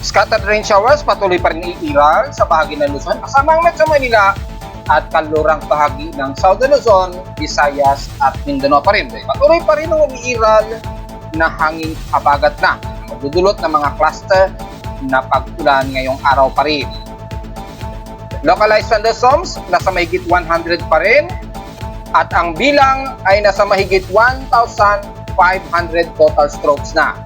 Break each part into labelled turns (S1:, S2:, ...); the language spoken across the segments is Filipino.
S1: Scattered rain showers patuloy pa rin iiral sa bahagi ng Luzon kasama ang Metro Manila at kalurang bahagi ng Southern Luzon, Visayas at Mindanao pa rin. Patuloy pa rin ang umiiral na hangin habagat na magdudulot ng mga cluster na pag-ulan ngayong araw pa rin. Localized thunderstorms nasa mahigit 100 pa rin at ang bilang ay nasa mahigit 1,500 total strokes na.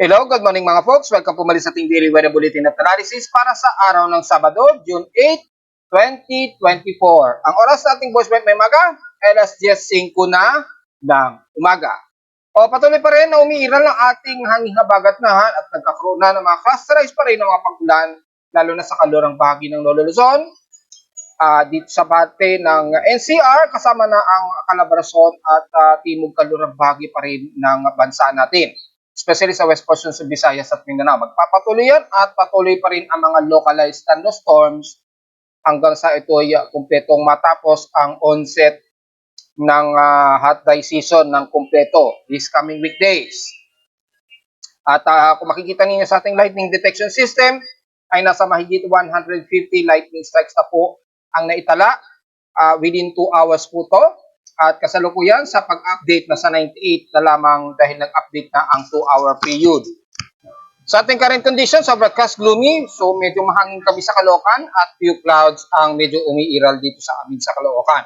S1: Hello, good morning mga folks. Welcome po muli sa ating Daily Weather Bulletin at Analysis para sa araw ng Sabado, June 8, 2024. Ang oras sa ating voice may maga, alas 10:05 na ng umaga. Patuloy pa rin na umiiral ng ating hangin habagat na at nagkakaroon na ng mga clusterized pa rin ng mga pag-ulan, lalo na sa kalurang bahagi ng Lolo Luzon, dito sa parte ng NCR, kasama na ang Calabarzon at timog kalurang bahagi pa rin ng bansa natin. Especially sa west portion sa Visayas at Mindanao. Magpapatuloy yan at patuloy pa rin ang mga localized thunderstorms hanggang sa ito ay kumpletong matapos ang onset ng hot dry season ng kumpleto this coming weekdays. At kung makikita niyo sa ating lightning detection system ay nasa mahigit 150 lightning strikes na po ang naitala within 2 hours po to. At kasalukuyan sa pag-update na sa 98 na lamang dahil nag-update na ang 2-hour period. Sa ating current conditions, overcast gloomy, so medyo mahangin kami sa Caloocan at few clouds ang medyo umiiral dito sa amin sa Caloocan.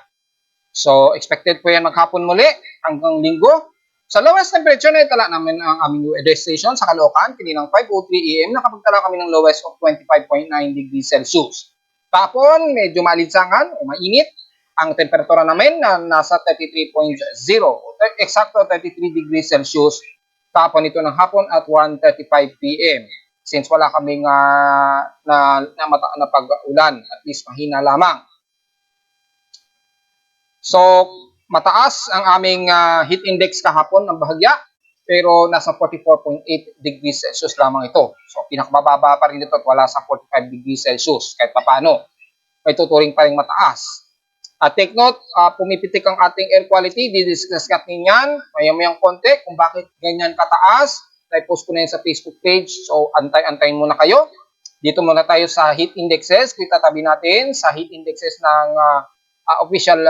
S1: So expected po yan maghapon muli hanggang linggo. Sa lowest temperature na itala namin ang aming weather station sa Caloocan, kininang 5:03 AM, nakapagtala kami ng lowest of 25.9 degrees Celsius. Kapon, medyo malinsangan o mainit. Ang temperatura namin na nasa 33.0, eksakto 33 degrees Celsius kapon ito ng hapon at 1:35 PM. Since wala kaming na pag-ulan, at least mahina lamang. So, mataas ang aming heat index kahapon ng bahagya, pero nasa 44.8 degrees Celsius lamang ito. So, pinakababa pa rin ito at wala sa 45 degrees Celsius kahit papano. May tuturing pa rin mataas. Take note, pumipitik ang ating air quality, didiscuss natin yan, maya-mayang konti, kung bakit ganyan kataas. I-post ko na yan sa Facebook page, so antay-antayin muna kayo. Dito muna tayo sa heat indexes, kung itatabi natin sa heat indexes ng official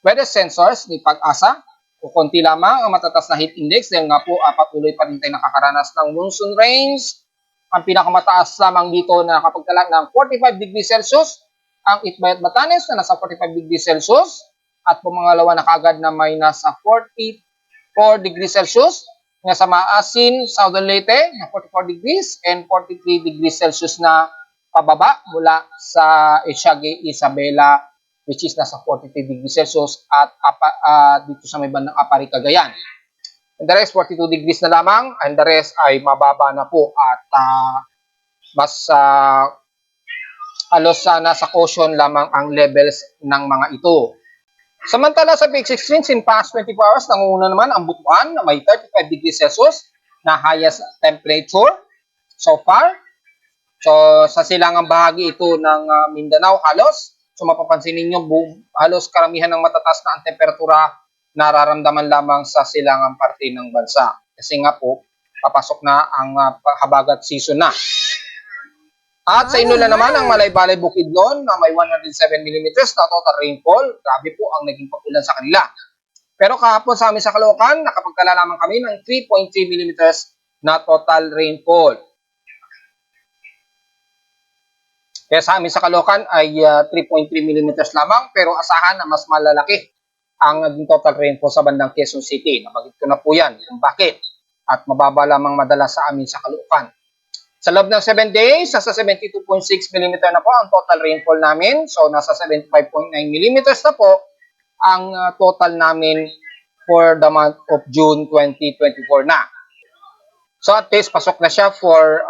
S1: weather sensors ni Pag-asa. O konti lamang ang matatas na heat index, dahil nga po patuloy pa rin tayo nakakaranas ng monsoon rains. Ang pinakamataas lamang dito na nakapagtala ng 45 degrees Celsius, ang Itbayat Batanes na nasa 45 degrees Celsius at pumangalawa na kaagad na may nasa 44 degrees Celsius. Nga sa Maasin, Southern Leyte na 44 degrees and 43 degrees Celsius na pababa mula sa Etiague, Isabela, which is nasa 43 degrees Celsius at dito sa may bandang Apari, Cagayan. And the rest 42 degrees na lamang and the rest ay mababa na po at mas halos nasa caution lamang ang levels ng mga ito. Samantala sa peak extremes in past 24 hours, nangunguna naman ang Butuan na may 35 degrees Celsius na highest temperature so far. So sa silangang bahagi ito ng Mindanao halos. So mapapansin ninyo halos karamihan ng matatas na ang temperatura nararamdaman lamang sa silangang parte ng bansa. Kasi nga po, papasok na ang habagat season na. At sa Iloilo naman, ang Malay-Balay Bukidnon na may 107 mm na total rainfall. Grabe po ang naging pag-ulan sa kanila. Pero kahapon sa amin sa Caloocan, nakapagtala lamang kami ng 3.3 mm na total rainfall. Kaya sa amin sa Caloocan ay 3.3 mm lamang, pero asahan na mas malalaki ang naging total rainfall sa bandang Quezon City. Nabagit ko na po yan kung bakit. At mababa lamang madalas sa amin sa Caloocan. Sa loob ng 7 days, nasa 72.6 mm na po ang total rainfall namin. So, nasa 75.9 mm na po ang total namin for the month of June 2024 na. So, at least pasok na siya for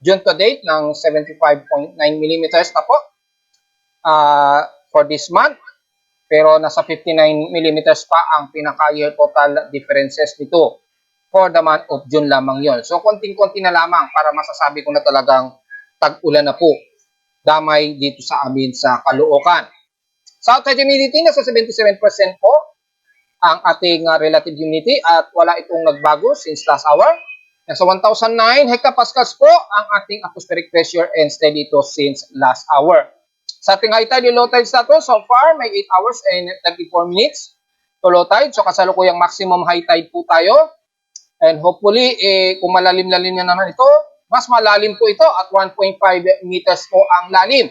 S1: June to date ng 75.9 mm na po for this month. Pero nasa 59 mm pa ang pinaka-year total differences nito. for the month of June lamang yon. So, konting-konti na lamang para masasabi ko na talagang tag-ulan na po. Damay dito sa amin sa Caloocan. Sa outside humidity, nasa 77% po ang ating relative humidity at wala itong nagbago since last hour. Nasa 1,009 hectopascals po ang ating atmospheric pressure and steady ito since last hour. Sa ating high tide and low tide status, so far may 8 hours and 34 minutes to low tide. So kasalukuyang maximum high tide po tayo. And hopefully, kung malalim-lalim na naman ito, mas malalim po ito at 1.5 meters po ang lalim.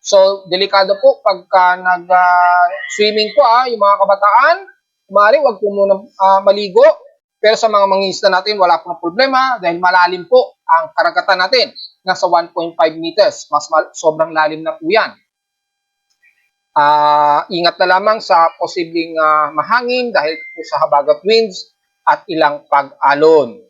S1: So, delikado po pagka nag-swimming po yung mga kabataan. Maaari, wag po muna maligo. Pero sa mga mangingisda natin, wala pong problema dahil malalim po ang karagatan natin. Nasa 1.5 meters. Sobrang lalim na po yan. Ingat na lamang sa posibleng mahangin dahil po sa habagat winds at ilang pag-alon.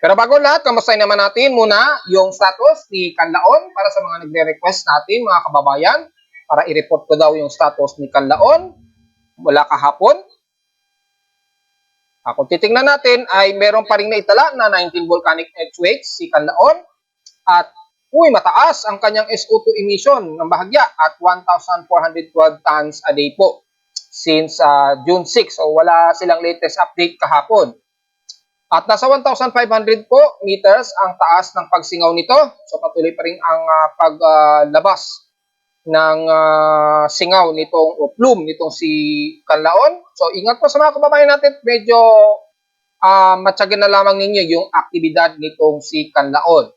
S1: Pero bago lahat, kamustahin naman natin muna yung status ni Canlaon para sa mga nagre-request natin, mga kababayan, para i-report ko daw yung status ni Canlaon mula kahapon. Kung titingnan natin ay meron pa rin naitala na 19 volcanic earthquakes si Canlaon at mataas ang kanyang SO2 emission ng bahagya at 1,412 tons a day po since June 6. So wala silang latest update kahapon. At nasa 1,500 po meters ang taas ng pagsingaw nito. So patuloy pa rin ang paglabas ng singaw nitong o plume nitong si Canlaon. So ingat po sa mga kababayan natin, medyo matyagan na lamang ninyo yung aktibidad nitong si Canlaon.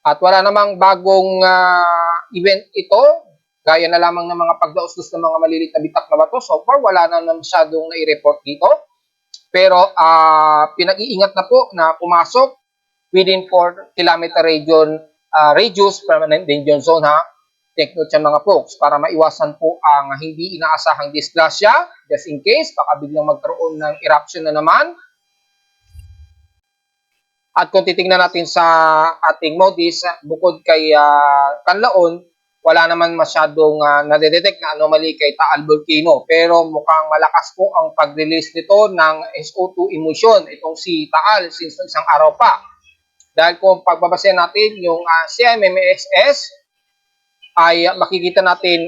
S1: At wala namang bagong event ito, gaya na lamang ng mga pagdausdos ng mga malilit na bitak na bato. So far, wala na masyadong nai-report dito. Pero pinag-iingat na po na pumasok within 4 kilometer radius permanent danger zone ha. Take note yan mga folks para maiwasan po ang hindi inaasahang disgrasya just in case baka biglang magkaroon ng eruption na naman. At kung titingnan natin sa ating MODIS, bukod kay Canlaon, wala naman masyadong nadedetect na anomaly kay Taal Volcano. Pero mukhang malakas po ang pag-release nito ng SO2 emission, itong si Taal, since isang araw pa. Dahil kung pagbabasehan natin yung CMMSS, ay makikita natin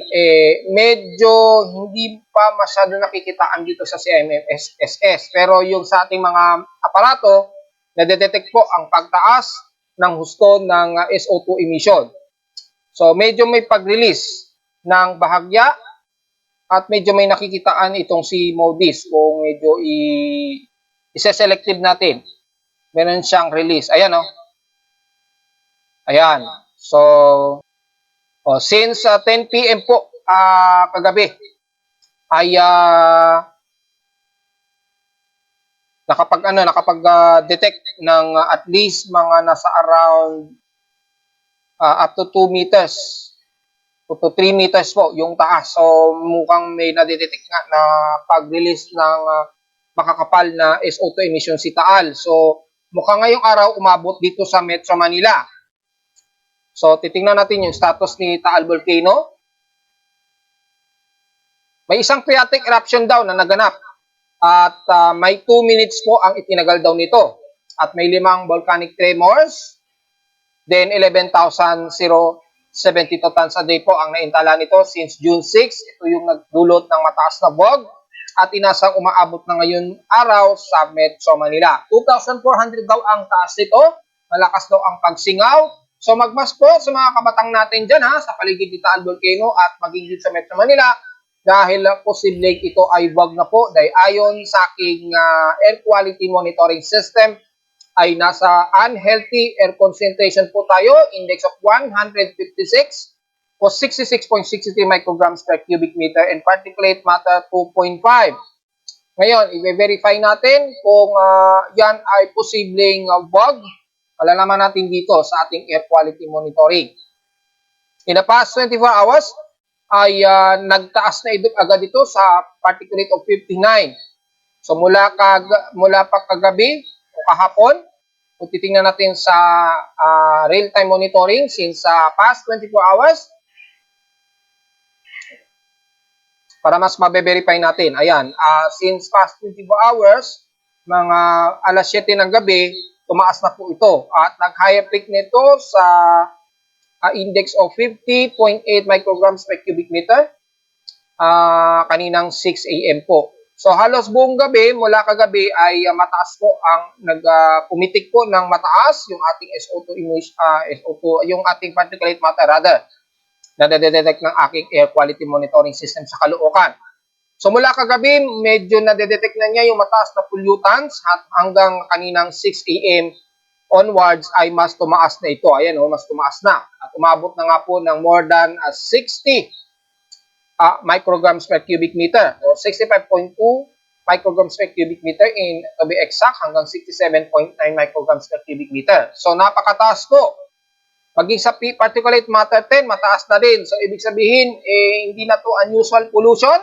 S1: medyo hindi pa masyado nakikitaan dito sa CMMSS. Pero yung sa ating mga aparato, nadedetect po ang pagtaas ng husto ng SO2 emission. So, medyo may pag-release ng bahagya at medyo may nakikitaan itong si MODIS kung medyo isa-selective natin. Meron siyang release. Ayan, oh. Ayan. So, since 10 PM po kagabi ay nakapag-detect ng at least mga nasa around up to 2 meters to 3 meters po yung taas. So mukhang may nadetect nga na pag-release ng makakapal na SO2 emission si Taal. So mukhang ngayong araw umabot dito sa Metro Manila. So titingnan natin yung status ni Taal Volcano. May isang phreatic eruption daw na naganap. At may 2 minutes po ang itinagal daw nito. At may 5 volcanic tremors. Then 11,072 tons a day po ang naintala nito since June 6. Ito yung nagdulot ng mataas na bog. At inasang umaabot na ngayon araw sa Metro Manila. 2,400 daw ang taas nito. Malakas daw ang pagsingaw. So magmas po sa mga kabatang natin dyan sa paligid ni Taal Volcano at maging dito sa Metro Manila. Dahil posibleng ito ay wag na po dahil ayon sa aking air quality monitoring system ay nasa unhealthy air concentration po tayo, index of 156 o 66.63 micrograms per cubic meter and particulate matter 2.5. Ngayon, i-verify natin kung yan ay posibleng wag. Malalaman natin dito sa ating air quality monitoring. In the past 24 hours, ay nagtaas na agad ito sa particulate of 59. So mula pa kagabi o kahapon, kung titingnan natin sa real-time monitoring since past 24 hours, para mas mabe-verify natin. Ayan, since past 24 hours, mga alas 7 ng gabi, tumaas na po ito. At nag-higher peak nito sa index of 50.8 micrograms per cubic meter kaninang 6 a.m. po. So halos buong gabi, mula kagabi ay mataas po ang pumitik po ng mataas yung ating SO2 SO2 yung ating particulate matter rather na nadedetect ng aking air quality monitoring system sa Caloocan. So mula kagabi, medyo nadedetect na niya yung mataas na pollutants at hanggang kaninang 6 a.m. onwards ay mas tumaas na ito. Ayan mas tumaas na. At umabot na nga po ng more than 60 micrograms per cubic meter or 65.2 micrograms per cubic meter in to be exact hanggang 67.9 micrograms per cubic meter. So napakataas po. Maging sa particulate matter 10, mataas na din. So ibig sabihin, hindi na to unusual pollution.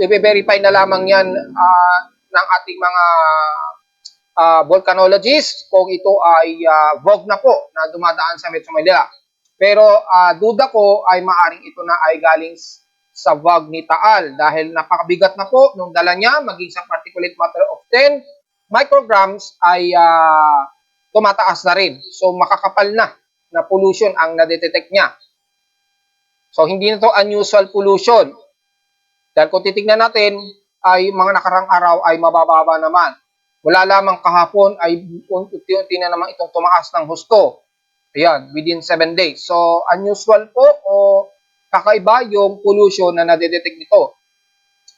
S1: I-verify na lamang yan ng ating mga volcanologists kung ito ay VOG na po na dumadaan sa Metro Manila. Pero duda ko ay maaring ito na ay galing sa VOG ni Taal dahil napakabigat na po nung dala niya maging sa particulate matter of 10 micrograms ay tumataas na rin. So makakapal na pollution ang nadetect niya. So hindi na to unusual pollution. Dahil kung titignan natin ay mga nakarang araw ay mabababa naman. Wala lamang kahapon ay unti-unti na naman itong tumaas ng husto. Ayan, within 7 days. So, unusual po o kakaiba yung pollution na nadedetect nito.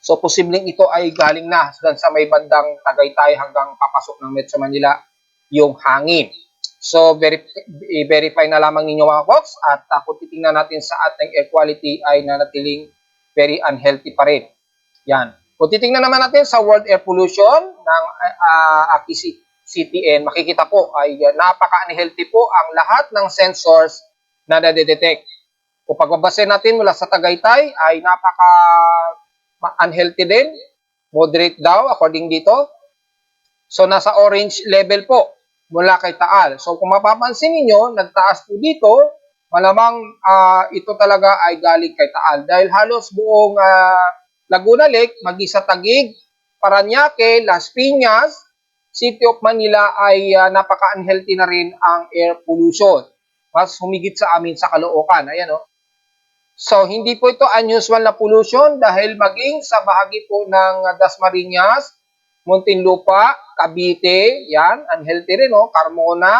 S1: So, posibleng ito ay galing na sa may bandang Tagaytay hanggang papasok ng Metro Manila yung hangin. So, verify na lamang ninyo mga folks at kung titingnan natin sa ating air quality ay nanatiling very unhealthy pa rin. Yan. Kung titingnan naman natin sa World Air Pollution ng CTN, makikita po ay napaka-unhealthy po ang lahat ng sensors na nadedetect. Kung pagbabasin natin mula sa Tagaytay ay napaka-unhealthy din. Moderate daw according dito. So nasa orange level po mula kay Taal. So kung mapapansin niyo, nagtaas po dito, malamang ito talaga ay galing kay Taal. Dahil halos buong Laguna Lake, maging sa Taguig, Parañaque, Las Piñas, City of Manila ay napaka-unhealthy na rin ang air pollution. Mas humigit sa amin sa Caloocan. Ayan So, hindi po ito unusual na pollution dahil maging sa bahagi po ng Dasmariñas, Muntinlupa, Cavite, yan, unhealthy rin, Carmona,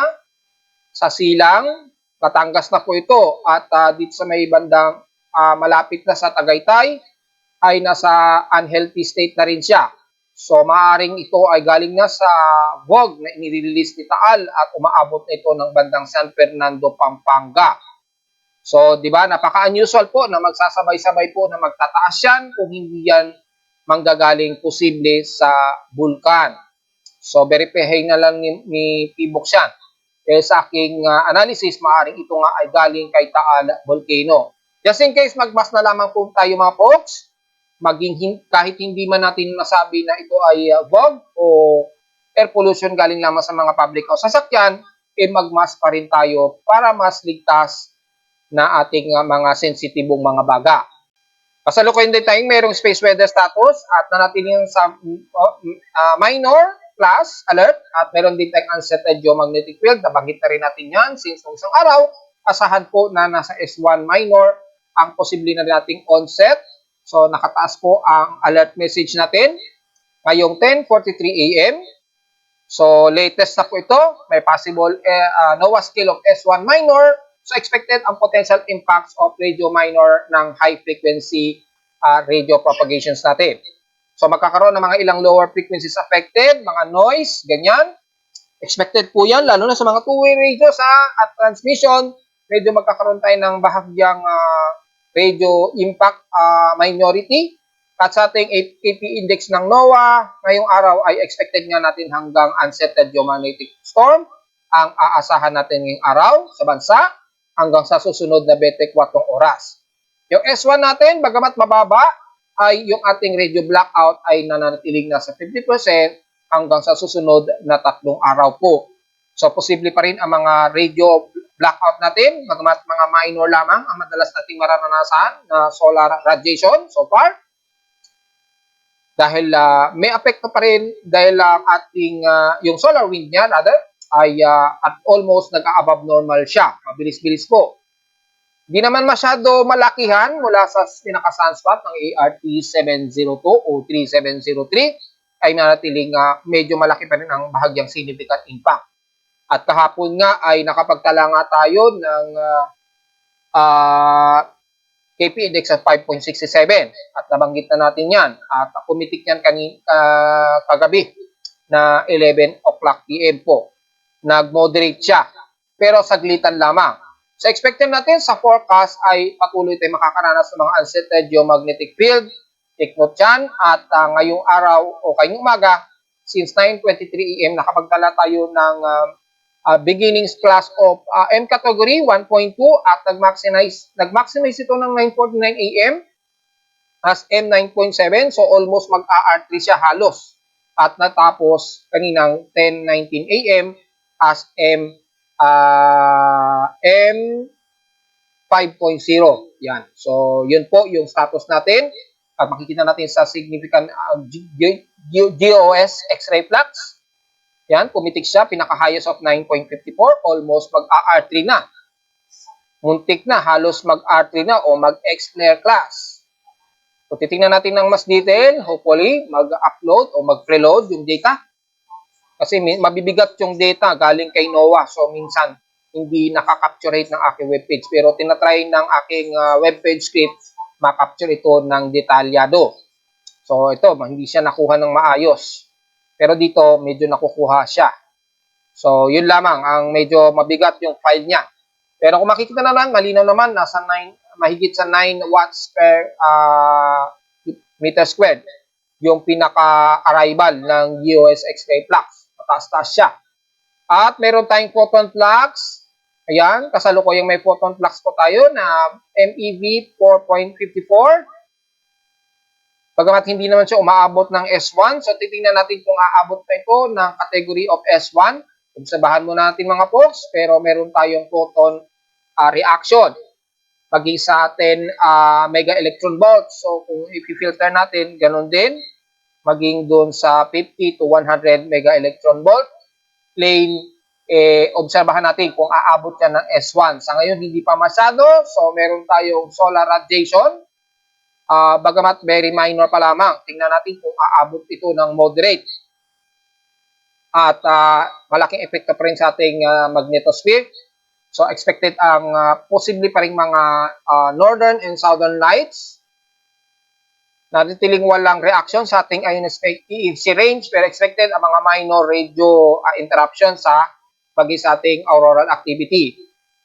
S1: sa Silang, Batangas na po ito. At dito sa may bandang malapit na sa Tagaytay, ay nasa unhealthy state na rin siya. So, maaaring ito ay galing na sa VOG na inirelease ni Taal at umaabot na ito ng bandang San Fernando, Pampanga. So, di ba, napaka-unusual po na magsasabay-sabay po na magtataas yan kung hindi yan manggagaling posible sa bulkan. So, verify na lang ni P-Box yan. Kaya sa aking analysis, maaaring ito nga ay galing kay Taal Volcano. Just in case, magmas na lamang po tayo mga folks, kahit hindi man natin nasabi na ito ay VOG o air pollution galing lamang sa mga public o sasakyan, magmas pa rin tayo para mas ligtas na ating mga sensitibong mga baga. Kasalukuyan din tayong mayroong space weather status at nanatiling sa minor plus alert at meron din tayong unsettled geomagnetic field. Nabanggit na rin natin yan since nung isang araw, asahan po na nasa S1 minor ang posible na nating onset. So, nakataas po ang alert message natin ngayong 10:43 a.m. So, latest na po ito. May possible NOAA scale of S1 minor. So, expected ang potential impacts of radio minor ng high frequency radio propagations natin. So, magkakaroon ng mga ilang lower frequencies affected, mga noise, ganyan. Expected po yan, lalo na sa mga two-way radio at transmission. Medyo magkakaroon tayo ng bahagyang radio impact minority. At sa ating APP index ng NOAA, ngayong araw ay expected nga natin hanggang unsettled geomagnetic storm ang aasahan natin ngayong araw sa bansa hanggang sa susunod na 24 oras. Yung S1 natin, bagamat mababa, ay yung ating radio blackout ay nananatiling nasa 50% hanggang sa susunod na 3 araw po. So, posible pa rin ang mga radio blackout natin, bagamat mga minor lamang ang madalas nating mararanasan na solar radiation so far. dahil may apekto pa rin dahil ang ating yung solar wind niya rather ay at almost nag-above normal siya. Mabilis-bilis po. Di naman masyado malakihan mula sa pinaka-sunspot ng ART 702 o 3703 ay manatiling medyo malaki pa rin ang bahagyang significant impact. At kahapon nga ay nakapagtala nga tayo ng KP index at 5.67 at nabanggit na natin yan at pumitik yan kagabi na 11 o'clock PM po. Nag-moderate siya pero saglitan lamang. So expected natin sa forecast ay patuloy tayong makakaranas ng mga unsettled geomagnetic field. Take note yan at ngayong araw o kayong umaga since 9:23 AM nakapagtala tayo ng beginnings class of M category 1.2 at nag-maximize ito ng 9:49 AM as M 9.7, so almost mag-R3 siya halos at natapos kaninang 10:19 AM as M 5.0. Yan. So yun po yung status natin at makikita natin sa significant GOS X-ray flux. Yan, pumitik siya, pinaka-highest of 9.54, almost mag-R3 na. Muntik na, halos mag-R3 na o mag-X-flare class. So, titingnan natin ng mas detail, hopefully, mag-upload o mag-preload yung data. Kasi mabibigat yung data galing kay NOAA, so minsan hindi nakaka-capturate ng aking webpage. Pero tinatry ng aking webpage script, makapture ito ng detalyado. So, ito, hindi siya nakuha ng maayos. Pero dito, medyo nakukuha siya. So, yun lamang. Ang medyo mabigat yung file niya. Pero kung makikita naman, malinaw naman, nasa 9, mahigit sa 9 watts per meter squared. Yung pinaka-arrival ng GOS X-ray flux. Mataas-taas siya. At meron tayong photon flux. Ayan, kasalukuyang may photon flux po tayo na MEV 4.54. Bagamat hindi naman siya umaabot ng S1, so titingnan natin kung aabot pa ito ng category of S1. Obserbahan muna natin mga folks, pero meron tayong photon reaction. Pagi sa atin mega electron volts. So kung i-filter natin, ganun din. Maging doon sa 50 to 100 mega electron volt plane, obserbahan natin kung aabot yan ng S1. Sa ngayon, hindi pa masyado. So meron tayong solar radiation. Bagamat very minor pa lamang, tingnan natin kung aabot ito ng moderate. At malaking epekto pa rin sa ating magnetosphere. So expected ang posible pa rin mga northern and southern lights. Natitiling walang reaction sa ating ionospheric EFC range pero expected ang mga minor radio interruption sa sa ating auroral activity.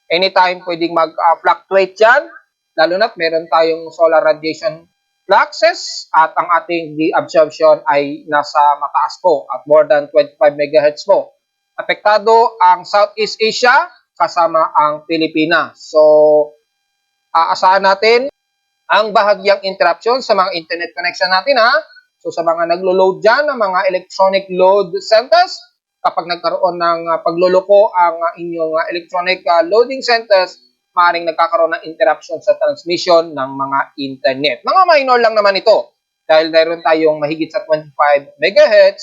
S1: Anytime pwedeng mag-fluctuate yan. Lalo na't meron tayong solar radiation fluxes at ang ating deabsorption ay nasa mataas po at more than 25 MHz po. Apektado ang Southeast Asia kasama ang Pilipinas. So, aasahan natin ang bahagyang interruption sa mga internet connection natin ha. So, sa mga naglo-load dyan ng mga electronic load centers, kapag nagkaroon ng pagluloko ang inyong electronic loading centers, maaaring nagkakaroon ng interruption sa transmission ng mga internet. Mga minor lang naman ito dahil meron tayong mahigit sa 25 MHz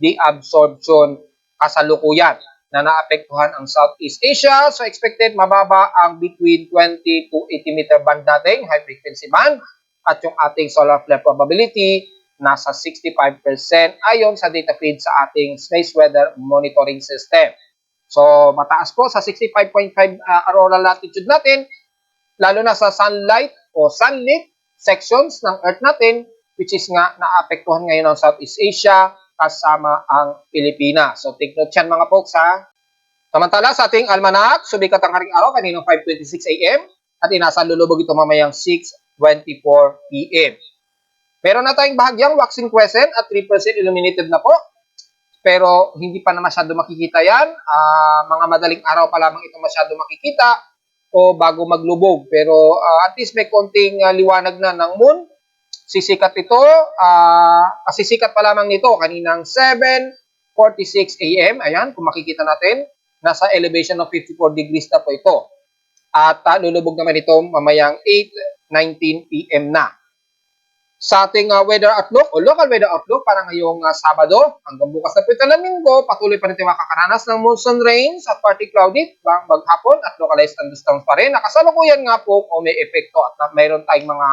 S1: deabsorption kasalukuyan na naapektuhan ang Southeast Asia. So expected mababa ang between 20 to 80 meter band natin, high frequency band, at yung ating solar flare probability nasa 65% ayon sa data feed sa ating space weather monitoring system. So, mataas po sa 65.5 auroral latitude natin, lalo na sa sunlight o sunlit sections ng Earth natin, which is nga naapektuhan ngayon ng Southeast Asia kasama ang Pilipinas. So, take note yan mga folks ha. Samantala sa ating almanac, subikat ang haring araw kaninang 5:26 AM at inasan lulubog ito mamayang 6:24 PM. Meron na tayong bahagyang waxing crescent at 3% illuminated na po. Pero hindi pa na masyado makikita yan. Mga madaling araw pa lamang ito masyado makikita o bago maglubog. Pero at least may konting liwanag na ng moon. Sisikat ito. Sisikat pa lamang nito kaninang 7:46 AM. Ayan, kung makikita natin, nasa elevation of 54 degrees na po ito. At lulubog naman ito mamayang 8:19 PM na. Sa ating weather outlook o local weather outlook para ngayong Sabado hanggang bukas na pito ng linggo, patuloy pa rin tayo makakaranas ng monsoon rains at partly cloudy maghapon at localized thunderstorms pa rin. Nakasalukuyan nga po o may epekto at mayroon tayong mga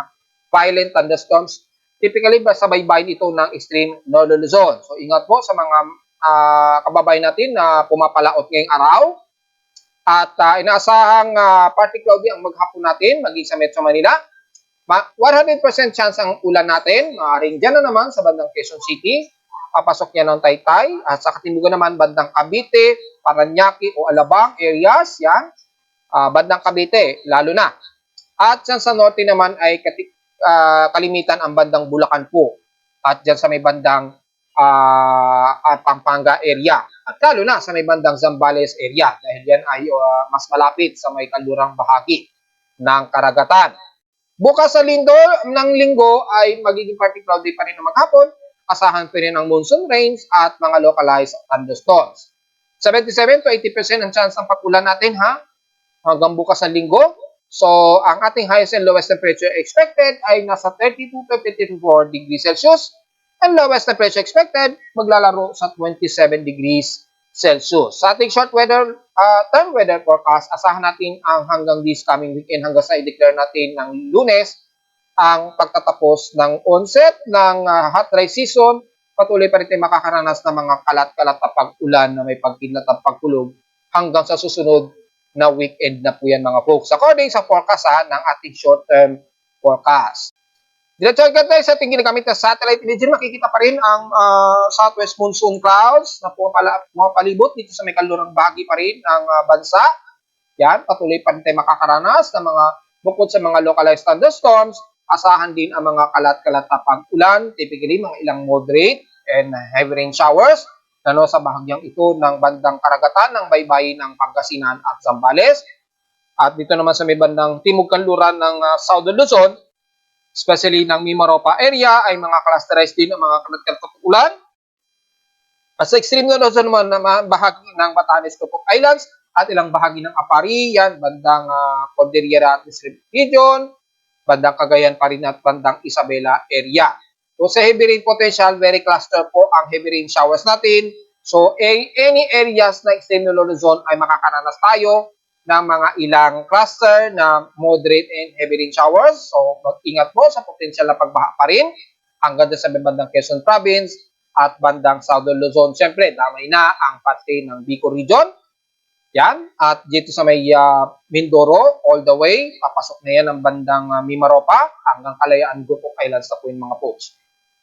S1: violent thunderstorms. Typically, sabay-bayin ito ng extreme northern Luzon. So ingat po sa mga kababayan natin na pumapalaot ngayong araw. At inaasahang partly cloudy ang maghapon natin maging sa Metro Manila. 100% chance ang ulan natin. Maaaring dyan na naman sa bandang Quezon City. Papasok yan ng Taytay. At sa katimugan naman bandang Cavite, Paranaque o Alabang areas. Yan. Bandang Cavite, lalo na. At dyan sa norte naman ay kalimitan ang bandang Bulacan po. At dyan sa may bandang Pampanga area. At lalo na sa may bandang Zambales area. Dahil yan ay mas malapit sa may kalurang bahagi ng karagatan. Bukas sa ng linggo ay magiging partly cloudy pa rin na maghapon. Asahan pa rin ang monsoon rains at mga localized thunderstorms. 77 to 80% ang chance ng pag-ulan natin hanggang bukas sa linggo. So, ang ating highest and lowest temperature expected ay nasa 32 to 34 degrees Celsius. And lowest temperature expected maglalaro sa 27 degrees Celsius. Sa ating short weather term weather forecast, asahan natin ang hanggang this coming weekend hanggang sa i-declare natin ng Lunes ang pagtatapos ng onset ng hot dry season. Patuloy pa rin tayo makakaranas ng mga kalat-kalat na pag-ulan na may pagkidlat at pagkulog hanggang sa susunod na weekend na po yan mga folks. According sa forecast ng ating short term forecast. Diretso agad tayo sa ating ginagamit na satellite imagery. Makikita pa rin ang southwest monsoon clouds na pumapalibot dito sa may kalurang bahagi pa rin ng bansa. Yan, patuloy pa rin tayo makakaranas ng mga bukod sa mga localized thunderstorms, asahan din ang mga kalat-kalat na pag-ulan, typically mga ilang moderate and heavy rain showers sa bahagyang ito ng bandang karagatan ng baybayin ng Pangasinan at Zambales. At dito naman sa may bandang timog kanluran ng Southern Luzon, especially ng Mimaropa area, ay mga clusterized din ang mga kalat-kalat na ulan. At sa extreme na Luzon naman na bahagi ng Batanes Tupok Islands at ilang bahagi ng Apari, yan, bandang Cordillera Region, bandang Cagayan pa rin at bandang Isabela area. So sa heavy rain potential, very cluster po ang heavy rain showers natin. So any areas na extreme na Luzon ay makakaranas tayo ng mga ilang cluster na moderate and heavy rain showers. So, mag-ingat po sa potential na pagbaha pa rin hanggang sa bandang Quezon Province at bandang Southern Luzon. Siyempre, damay na ang parte ng Bicol Region. Yan. At dito sa may Mindoro, all the way, papasok na yan ang bandang Mimaropa hanggang Kalayaan Group of Islands na po yung mga folks.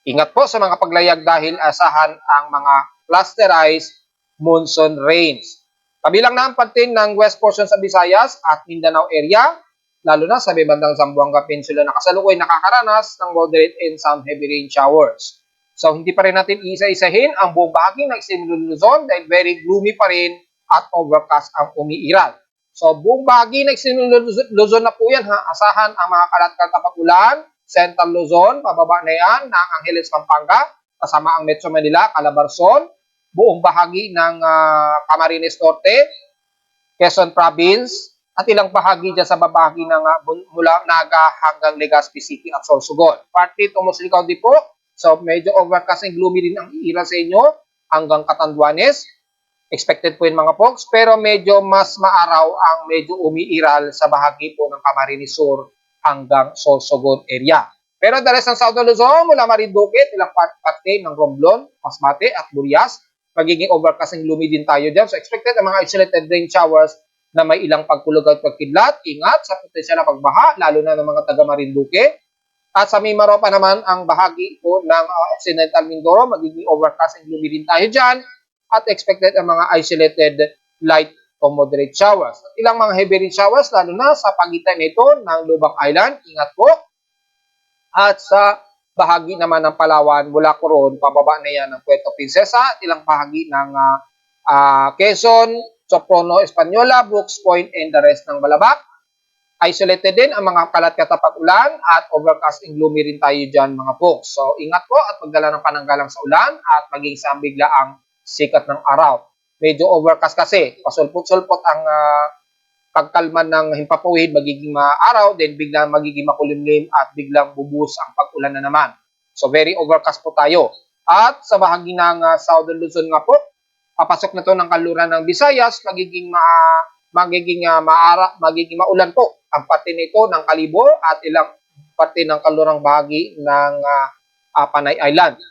S1: Ingat po sa mga paglayag dahil asahan ang mga clusterized monsoon rains. Kabilang na ang patin ng west portion sa Visayas at Mindanao area, lalo na sa bandang Zamboanga Peninsula na kasalukuy nakakaranas ng moderate and some heavy rain showers. So hindi pa rin natin isa-isahin ang buong bahagi ng extreme Luzon dahil very gloomy pa rin at overcast ang umiiral. So buong bahagi ng extreme Luzon na po yan asahan ang mga kalat-kalat na pag-ulan, Central Luzon, pababa na yan ng Angeles, Pampanga, kasama ang Metro Manila, Calabarzon, buong bahagi ng Camarines Norte, Quezon Province, at ilang bahagi dyan sa babahagi ng mula Naga hanggang Legazpi City at Sorsogon. Partly tumuslikaw din po, so medyo overcast and gloomy din ang iiral sa inyo hanggang Catanduanes. Expected po yun mga folks, pero medyo mas maaraw ang medyo umiiral sa bahagi po ng Camarines Sur hanggang Sorsogon area. Pero the rest ng Southern Luzon, mula Marinduque, ilang parte ng Romblon, Masbate at Burias, magiging overcast and gloomy din tayo dyan. So expected ang mga isolated rain showers na may ilang pagkulog at pagkidlat. Ingat sa potensyal na pagbaha, lalo na ng mga taga Marinduque. At sa Mimaropa naman, ang bahagi po ng Occidental Mindoro, magiging overcast and gloomy din tayo dyan. At expected ang mga isolated light o moderate showers. At ilang mga heavy rain showers, lalo na sa pagitan nito ng Lubang Island. Ingat po. At sa bahagi naman ng Palawan, mula Coron, pababa na yan ng Puerto Princesa, ilang bahagi ng Quezon, Soprono, Española, Brooks Point, and the rest ng Balabac. Isolated din ang mga kalat-katapag ulan at overcast and gloomy rin tayo dyan mga folks. So ingat po at magdala ng pananggalang sa ulan at maging sa bigla ang sikat ng araw. Medyo overcast kasi, pasulpot-sulpot ang pagkalma ng himpapawid, magiging maaraw, then biglang magiging makulimlim at biglang bubuhos ang pag-ulan na naman. So very overcast po tayo. At sa bahagi ng Southern Luzon nga po, papasok na to ng kanluran ng Visayas, magiging maulan po ang parte nito ng Kalibo at ilang parte ng kanlurang bahagi ng Panay Island.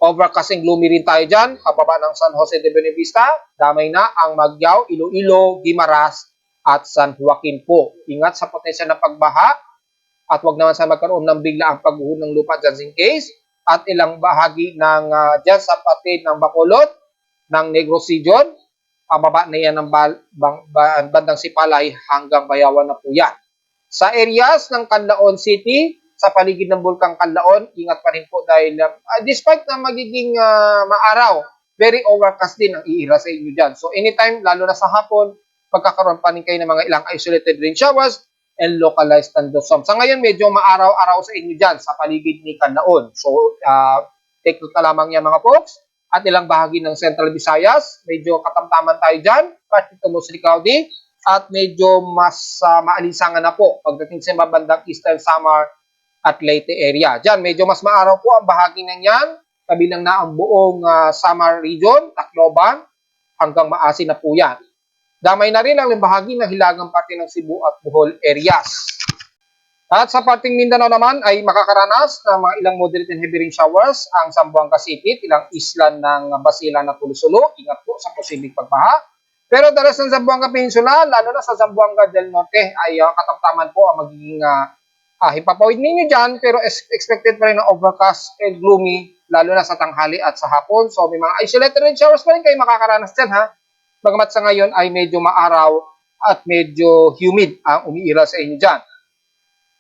S1: Overcast and gloomy rin tayo dyan, pababa ng San Jose de Buenavista, damay na ang Magyao, Iloilo, Guimaras, at San Joaquin po. Ingat sa potensya ng pagbaha at wag naman sa magkaroon ng bigla ang pagguho ng lupa just in case. At ilang bahagi ng dyan sa patid ng Bacolod, ng Negros Region, pababa na yan ng bandang Sipalay hanggang Bayawan na po yan. Sa areas ng Canlaon City, sa paligid ng Bulkang Canlaon, ingat pa rin po dahil despite na magiging maaraw, very overcast din ang iira sa inyo dyan. So anytime, lalo na sa hapon, pagkakaroon pa rin kayo ng mga ilang isolated rain showers and localized thunderstorms. Sa ngayon, medyo maaraw-araw sa inyo dyan sa paligid ni Canlaon. So take note na lamang yan mga folks. At ilang bahagi ng Central Visayas, medyo katamtaman tayo dyan, partly to mostly cloudy, at medyo mas maalinsangan na po pagdating sa bandang Eastern Samar at Leyte area. Diyan, medyo mas maaraw po ang bahagi ng yan, kabilang na ang buong Samar region, Tacloban, hanggang Maasin na po yan. Damay na rin ang bahagi ng hilagang parte ng Cebu at Bohol areas. At sa parting Mindanao naman ay makakaranas ng mga ilang moderate and heavy rain showers ang Zamboanga City, ilang isla ng Basilan at Tulusulo. Ingat po sa posibleng pagbaha. Pero the rest ng Zamboanga Peninsula, lalo na sa Zamboanga del Norte, ay katamtaman po ang magiging himpapawid ninyo dyan, pero expected pa rin na overcast and gloomy, lalo na sa tanghali at sa hapon. So may mga isolated rain showers pa rin kayo makakaranas dyan ha. Bagamat sa ngayon ay medyo maaraw at medyo humid ang umiira sa inyo dyan.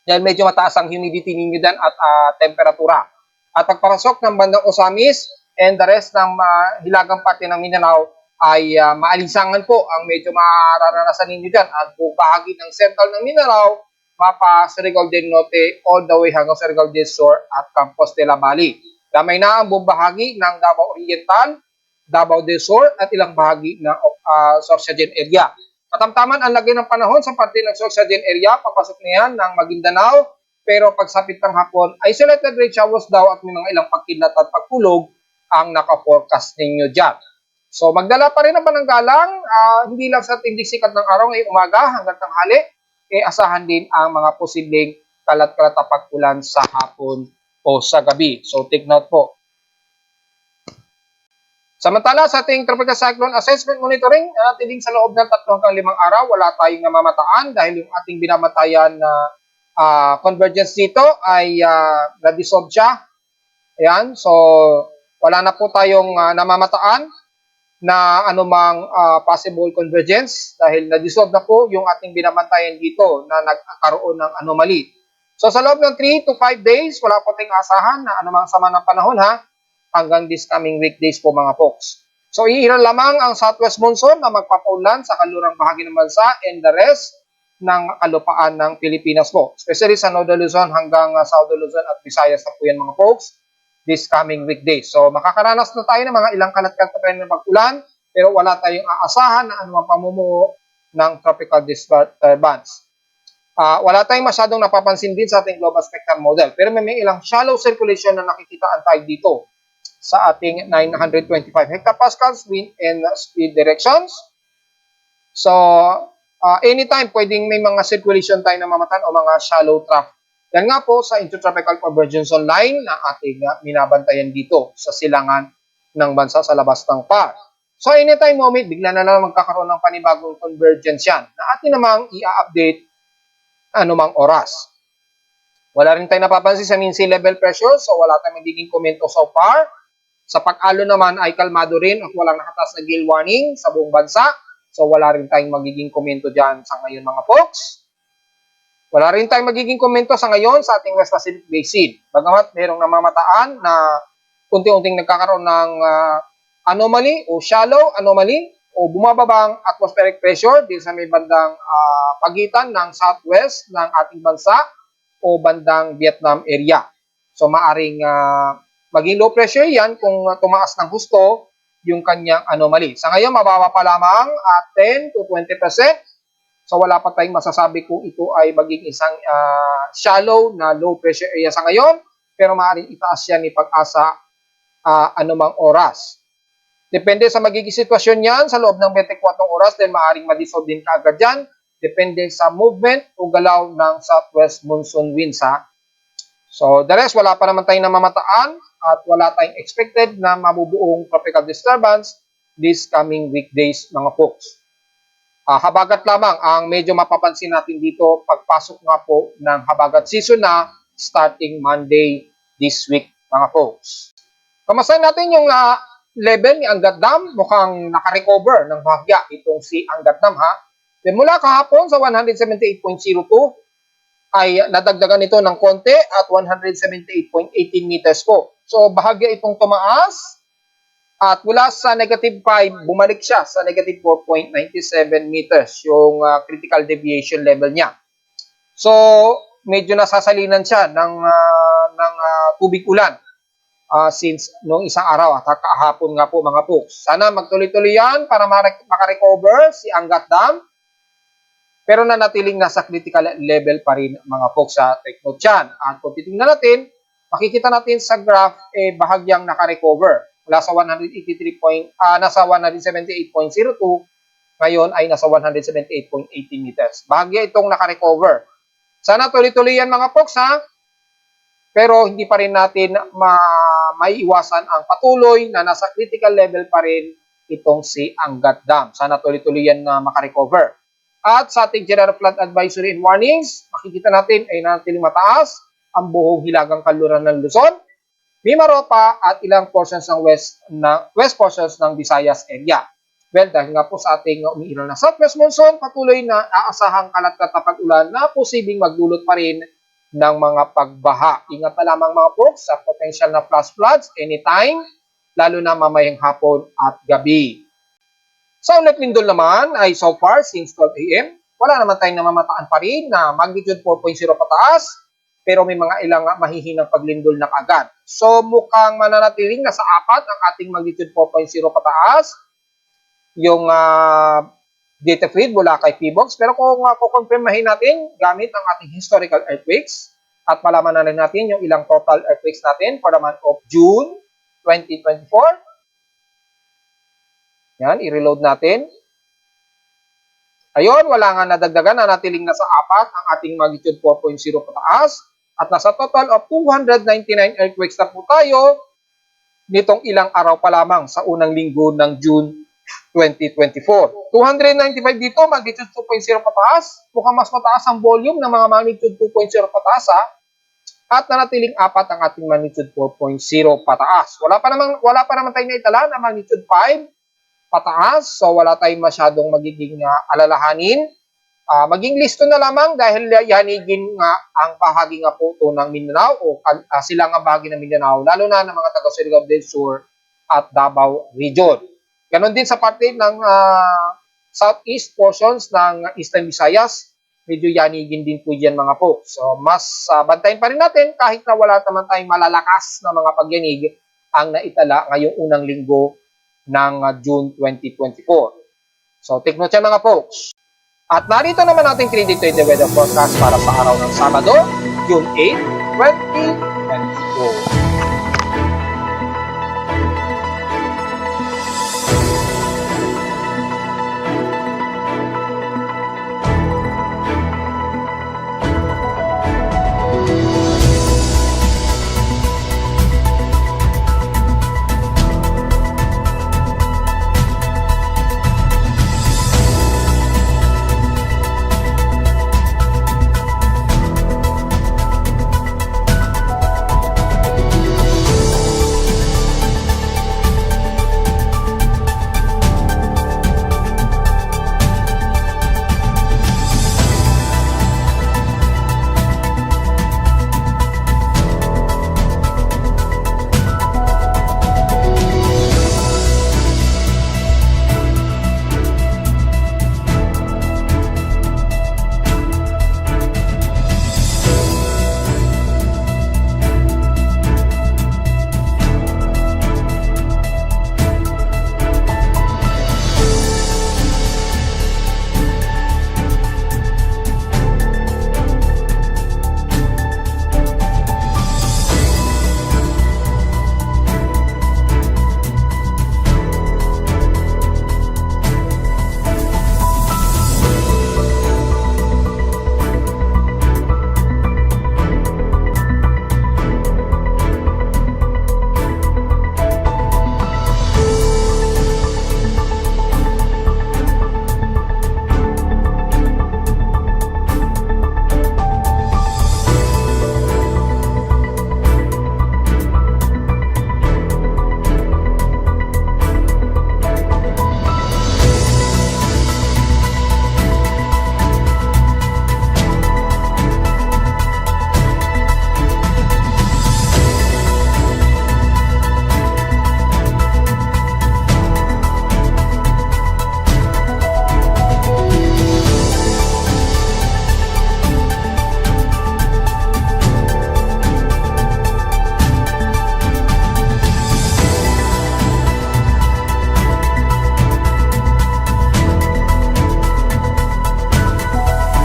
S1: Dahil medyo mataas ang humidity ninyo dyan at temperatura. At pagpasok ng bandang Osamis and the rest ng hilagang parte ng Mindanao ay maalinsangan po ang medyo mararanasan ninyo dyan. At buong bahagi ng central ng Mindanao, mapa Surigao del Norte all the way hanggang Surigao del Sur at Campos de la Bali. Damay na ang buong bahagi ng Davao Oriental, Davao del Sur at ilang bahagi ng Sorsogon area. Katamtaman ang lagay ng panahon sa parte ng Sorsogon area, papasok na yan ng Maguindanao, pero pagsapit ng hapon, isolated rain showers daw at may mga ilang pagkidlat at pagkulog ang naka-forecast ninyo dyan. So magdala pa rin naman ng galang, hindi lang sa tindig sikat ng araw ngayong umaga hanggang tanghali, asahan din ang mga posibleng kalat-kalat na pag-ulan sa hapon o sa gabi. So, take note po. Samantala, sa ating Tropical Cyclone Assessment Monitoring, natin sa loob ng 3 hanggang 5 araw, wala tayong namamataan dahil yung ating binamatayan na convergence dito ay na-dissolve siya. Ayan, so wala na po tayong namamataan na anumang possible convergence dahil na-dissolve na po yung ating binabantayan dito na nagkaroon ng anomaly. So sa loob ng 3 to 5 days, wala po tayong asahan na anumang sama ng panahon ha, hanggang this coming weekdays po mga folks. So iiral lamang ang southwest monsoon na magpapaulan sa kanlurang bahagi ng bansa and the rest ng kalupaan ng Pilipinas po. Especially sa Northern Luzon hanggang Southern Luzon at Visayas na po yan mga folks this coming weekdays. So makakaranas na tayo ng mga ilang kalat-kalat na pag-ulan pero wala tayong aasahan na anumang pamumuo ng tropical disturbance. Wala tayong masyadong napapansin din sa ating global spectrum model pero may ilang shallow circulation na nakikitaan tayo dito sa ating 925 hectopascals wind and speed directions. So anytime pwedeng may mga circulation tayo na mamatan o mga shallow trough. Yan nga po sa intertropical convergence zone line na ating binabantayan dito sa silangan ng bansa sa labas ng PAR. So anytime moment, bigla na lang magkakaroon ng panibagong convergence yan na atin namang i-update anumang oras. Wala rin tayong napapansin sa mean sea level pressure, so wala tayong magiging komento so far. Sa pag-alon naman ay kalmado rin at walang nakatas na gale warning sa buong bansa. So wala rin tayong magiging komento dyan sa ngayon mga folks. Wala rin tayong magiging komento sa ngayon sa ating West Pacific Basin. Bagamat mayroong namamataan na unti-unting nagkakaroon ng anomaly o shallow anomaly o bumababang atmospheric pressure din sa may bandang pagitan ng southwest ng ating bansa o bandang Vietnam area. So maaring maging low pressure yan kung tumaas ng husto yung kanyang anomaly. Sa ngayon, mababa pa lamang at 10 to 20%. So wala pa tayong masasabi kung ito ay maging isang shallow na low pressure area sa ngayon, pero maaaring itaas yan ni pag-asa anumang oras. Depende sa magiging sitwasyon niyan sa loob ng 24 oras, then maaaring ma-dissolve din kaagad yan. Depende sa movement o galaw ng southwest monsoon winds ha. So the rest, wala pa naman tayong namamataan at wala tayong expected na mabubuong tropical disturbance this coming weekdays mga folks. Habagat lamang ang medyo mapapansin natin dito pagpasok nga po ng habagat season na starting Monday this week mga folks. Kamasahin natin yung level ni Angat Dam, mukhang nakarecover ng bahagya itong si Angat Dam ha. Then mula kahapon sa 178.02 ay nadagdagan ito ng konti at 178.18 meters po. So bahagya itong tumaas. At mula sa negative 5, bumalik siya sa negative 4.97 meters, yung critical deviation level niya. So, medyo nasasalinan siya ng tubig ulan since noong isang araw at kahapon nga po mga folks. Sana magtuloy-tuloy yan para makarecover si Angat Dam. Pero nanatiling nasa critical level pa rin mga folks sa take note yan. At kung titingnan natin, makikita natin sa graph bahagyang nakarecover. Mula sa 178.02, ngayon ay nasa 178.18 meters. Bahagya itong nakarecover. Sana tuloy-tuloy yan mga folks ha. Pero hindi pa rin natin maiiwasan ang patuloy na nasa critical level pa rin itong si Angat Dam. Sana tuloy-tuloy yan na makarecover. At sa ating general flood advisory and warnings, makikita natin ay nanatiling mataas ang buhong hilagang kanluran ng Luzon, Mimaropa at ilang portions ng west portions ng Visayas area. Well, dahil nga po sa ating umiiral na southwest monsoon, patuloy na aasahang kalat-kalat na pag-ulan na posibleng magdulot pa rin ng mga pagbaha. Ingat na lamang mga folks sa potential na flash floods anytime, lalo na mamayang hapon at gabi. Sa ulit lindol naman ay so far since 12 a.m., wala naman tayong namamataan pa rin na magnitude 4.0 pataas, pero may mga ilang mahihinang paglindol na agad. So mukhang mananatiling nasa 4 ang ating magnitude 4.0 pataas, yung data feed mula kay PBOX. Pero kung kukonfirmahin natin gamit ang ating historical earthquakes at malaman na rin natin yung ilang total earthquakes natin for the month of June 2024. Yan, i-reload natin. Ayun, wala nga nadagdagan, nanatiling nasa 4 ang ating magnitude 4.0 pataas. At nasa total of 299 earthquakes na po tayo nitong ilang araw pa lamang sa unang linggo ng June 2024. 295 dito, magnitude 2.0 pataas. Mukhang mas mataas ang volume ng mga magnitude 2.0 pataas ha. At nanatiling 4 ang ating magnitude 4.0 pataas. Wala pa naman tayong naitala na magnitude 5 pataas. So wala tayong masyadong magiging alalahanin. Maging listo na lamang dahil yanigin nga ang bahagi nga po ito ng Mindanao o silangang bahagi ng Mindanao, lalo na ng mga taga-Surigao del Sur at Davao Region. Ganon din sa parte ng southeast portions ng Eastern Visayas, medyo yanigin din po yan mga po. So mas bantayin pa rin natin kahit na wala naman tayong malalakas na mga pagyanig ang naitala ngayong unang linggo ng June 2024. So take note yan mga folks. At narito naman ating 3D weather forecast para sa araw ng Sabado, June 8, 2024.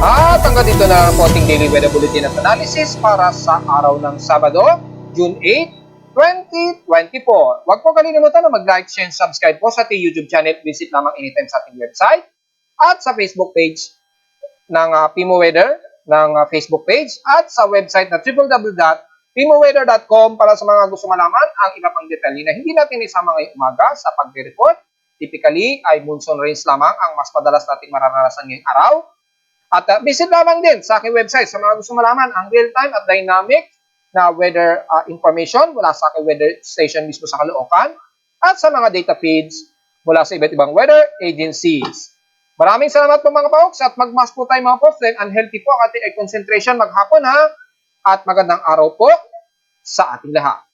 S1: At hanggang dito na ang ating daily weather bulletin at analysis para sa araw ng Sabado, June 8, 2024. Huwag po kalimutan na mag-like, share, and subscribe po sa ating YouTube channel. Visit lamang anytime sa ating website at sa Facebook page ng Pimo Weather, ng Facebook page at sa website na www.pimoweather.com para sa mga gusto malaman ang iba pang detalye na hindi natin isama ngayong umaga sa pag-report. Typically ay monsoon rains lamang ang mas madalas nating mararanasan ngayong araw. At visit lamang din sa aking website sa mga gusto malaman ang real-time at dynamic na weather information mula sa aking weather station mismo sa Caloocan at sa mga data feeds mula sa iba't ibang weather agencies. Maraming salamat po mga folks at magmas po tayo mga folks dahil unhealthy po ang ating concentration maghapon ha at magandang araw po sa ating lahat.